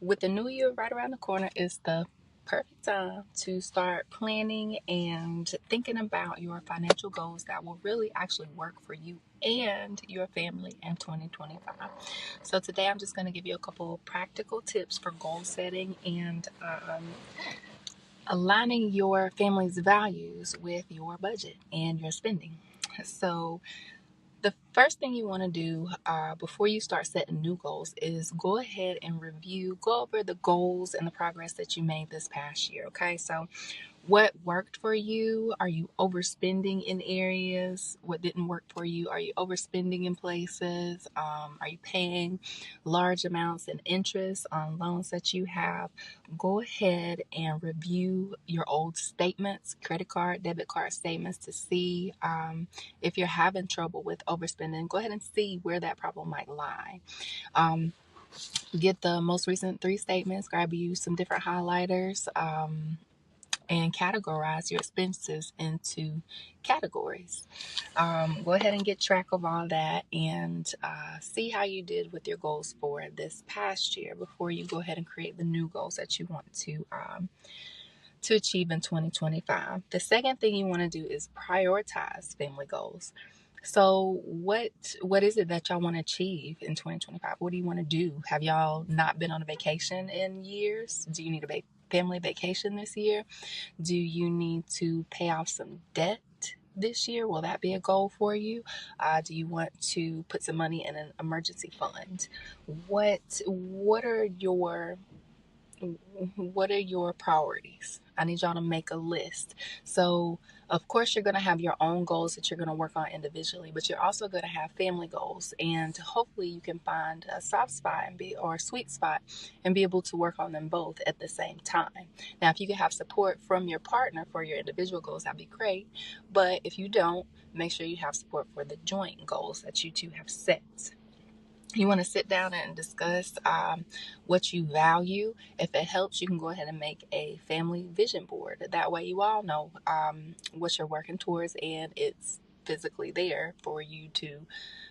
with the new year right around the corner, is the perfect time to start planning and thinking about your financial goals that will really actually work for you and your family in 2025. So today I'm just going to give you a couple practical tips for goal setting and aligning your family's values with your budget and your spending. So the first thing you want to do before you start setting new goals is go ahead and go over the goals and the progress that you made this past year. Okay, so what worked for you? Are you overspending in areas? What didn't work for you? Are you overspending in places? Are you paying large amounts in interest on loans that you have? Go ahead and review your old statements, credit card, debit card statements to see if you're having trouble with overspending. Go ahead and see where that problem might lie. Get the most recent 3 statements, grab you some different highlighters. And categorize your expenses into categories. Go ahead and get track of all that and see how you did with your goals for this past year before you go ahead and create the new goals that you want to achieve in 2025. The second thing you want to do is prioritize family goals. So what is it that y'all want to achieve in 2025? What do you want to do? Have y'all not been on a vacation in years? Do you need a family vacation this year? Do you need to pay off some debt this year? Will that be a goal for you? Do you want to put some money in an emergency fund? What are your priorities? I need y'all to make a list. So, of course, you're going to have your own goals that you're going to work on individually, but you're also going to have family goals. And hopefully, you can find a soft spot or a sweet spot and be able to work on them both at the same time. Now, if you can have support from your partner for your individual goals, that'd be great. But if you don't, make sure you have support for the joint goals that you two have set. You want to sit down and discuss what you value. If it helps, you can go ahead and make a family vision board. That way you all know what you're working towards and it's physically there for you to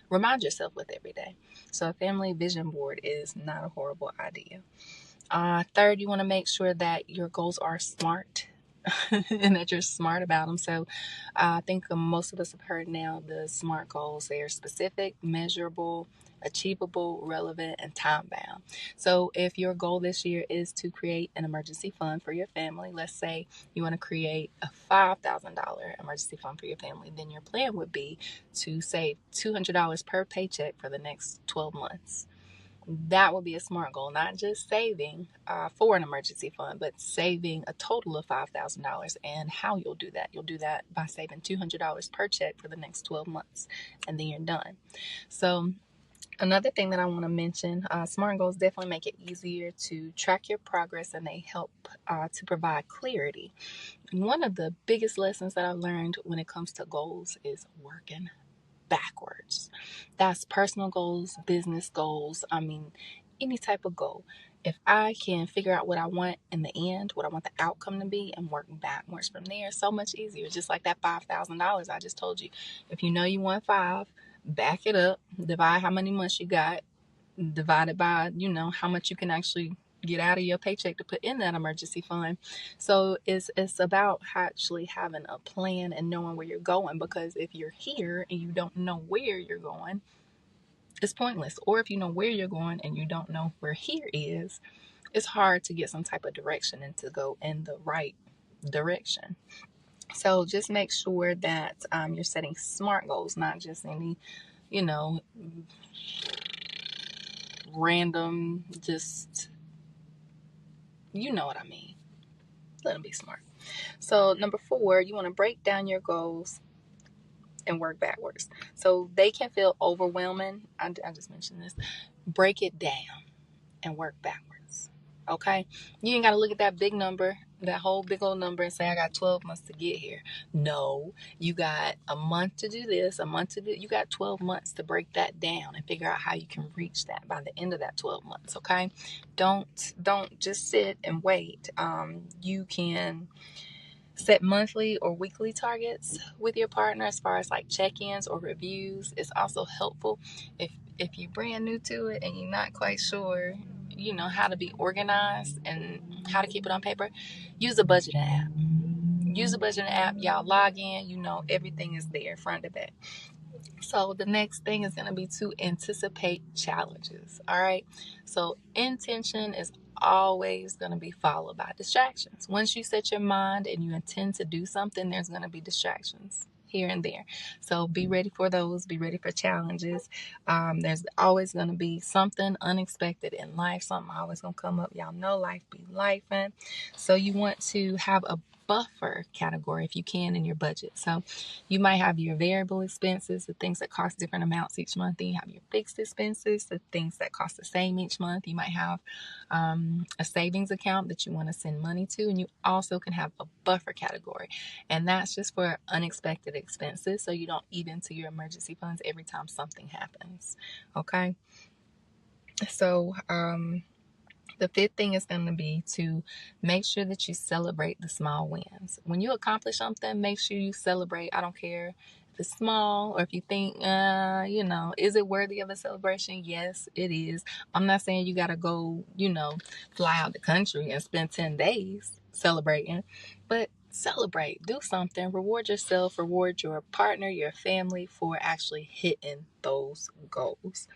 remind yourself with every day. So a family vision board is not a horrible idea. Third, you want to make sure that your goals are SMART and that you're smart about them. So I think most of us have heard now the SMART goals. They are specific, measurable, achievable, relevant, and time bound. So if your goal this year is to create an emergency fund for your family, let's say you want to create a $5,000 emergency fund for your family, then your plan would be to save $200 per paycheck for the next 12 months. That would be a SMART goal, not just saving for an emergency fund, but saving a total of $5,000. And how you'll do that? You'll do that by saving $200 per check for the next 12 months, and then you're done. So another thing that I want to mention, SMART goals definitely make it easier to track your progress, and they help to provide clarity. One of the biggest lessons that I've learned when it comes to goals is working backwards. That's personal goals, business goals. I mean, any type of goal. If I can figure out what I want in the end, what I want the outcome to be, and work backwards from there, so much easier. Just like that $5,000 I just told you. If you know you want 5, back it up, divide how many months you got, divide it by, how much you can actually get out of your paycheck to put in that emergency fund. So it's about actually having a plan and knowing where you're going, because if you're here and you don't know where you're going, it's pointless. Or if you know where you're going and you don't know where here is, it's hard to get some type of direction and to go in the right direction. So just make sure that you're setting SMART goals, not just any, random, just, you know what I mean. Let them be smart. So number 4, you want to break down your goals and work backwards. So they can feel overwhelming. I just mentioned this. Break it down and work backwards. Okay? You ain't got to look at that big number, that whole big old number, and say, I got 12 months to get here. No, you got a month to do this, a month to do. You got 12 months to break that down and figure out how you can reach that by the end of that 12 months. Okay? Don't just sit and wait. You can set monthly or weekly targets with your partner as far as like check-ins or reviews. It's also helpful if you're brand new to it and you're not quite sure how to be organized and how to keep it on paper, use a budgeting app. Use a budgeting app. Y'all log in. Everything is there front to back. So the next thing is going to be to anticipate challenges. All right. So intention is always going to be followed by distractions. Once you set your mind and you intend to do something, there's going to be distractions here and there. So be ready for those. Be ready for challenges. There's always going to be something unexpected in life. Something always going to come up. Y'all know life be lifing. So you want to have a buffer category if you can in your budget. So you might have your variable expenses, the things that cost different amounts each month. Then you have your fixed expenses, the things that cost the same each month. You might have a savings account that you want to send money to, and you also can have a buffer category, and that's just for unexpected expenses, so you don't eat into your emergency funds every time something happens. Okay, so the fifth thing is going to be to make sure that you celebrate the small wins. When you accomplish something, make sure you celebrate. I don't care if it's small or if you think, is it worthy of a celebration? Yes, it is. I'm not saying you got to go, fly out the country and spend 10 days celebrating, but celebrate, do something, reward yourself, reward your partner, your family for actually hitting those goals.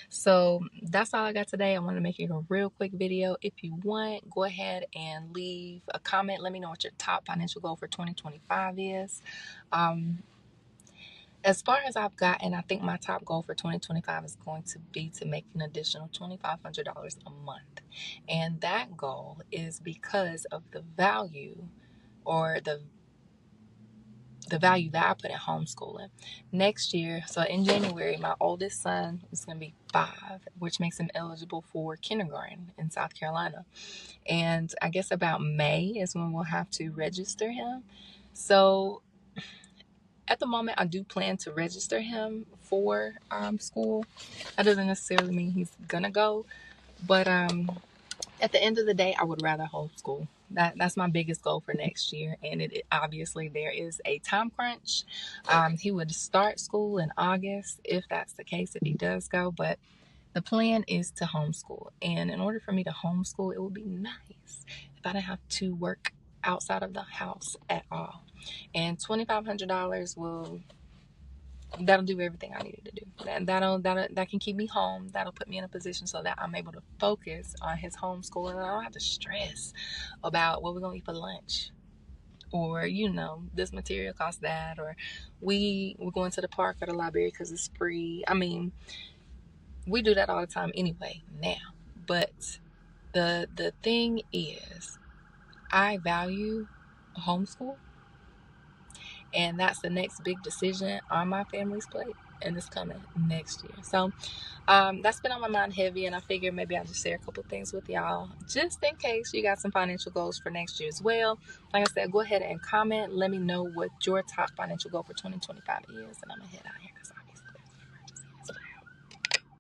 So that's all I got today. I want to make it a real quick video. If you want, go ahead and leave a comment. Let me know what your top financial goal for 2025 is. As far as I've gotten, I think my top goal for 2025 is going to be to make an additional $2,500 a month. And that goal is because of the value or the value that I put in homeschooling. Next year, so in January, my oldest son is going to be 5, which makes him eligible for kindergarten in South Carolina. And I guess about May is when we'll have to register him. So at the moment, I do plan to register him for school. That doesn't necessarily mean he's going to go, but at the end of the day, I would rather homeschool. That's my biggest goal for next year, and it obviously there is a time crunch. He would start school in August if that's the case, if he does go, but the plan is to homeschool. And in order for me to homeschool, it would be nice if I didn't have to work outside of the house at all. And $2,500 that'll do everything I needed to do. That can keep me home. That'll put me in a position so that I'm able to focus on his homeschooling, and I don't have to stress about what we're gonna eat for lunch, or this material costs that, or we're going to the park or the library because it's free. I mean, we do that all the time anyway now. But the thing is, I value homeschool. And that's the next big decision on my family's plate, and it's coming next year. So that's been on my mind heavy, and I figured maybe I'll just share a couple things with y'all just in case you got some financial goals for next year as well. Like I said, go ahead and comment. Let me know what your top financial goal for 2025 is, and I'm gonna head out here.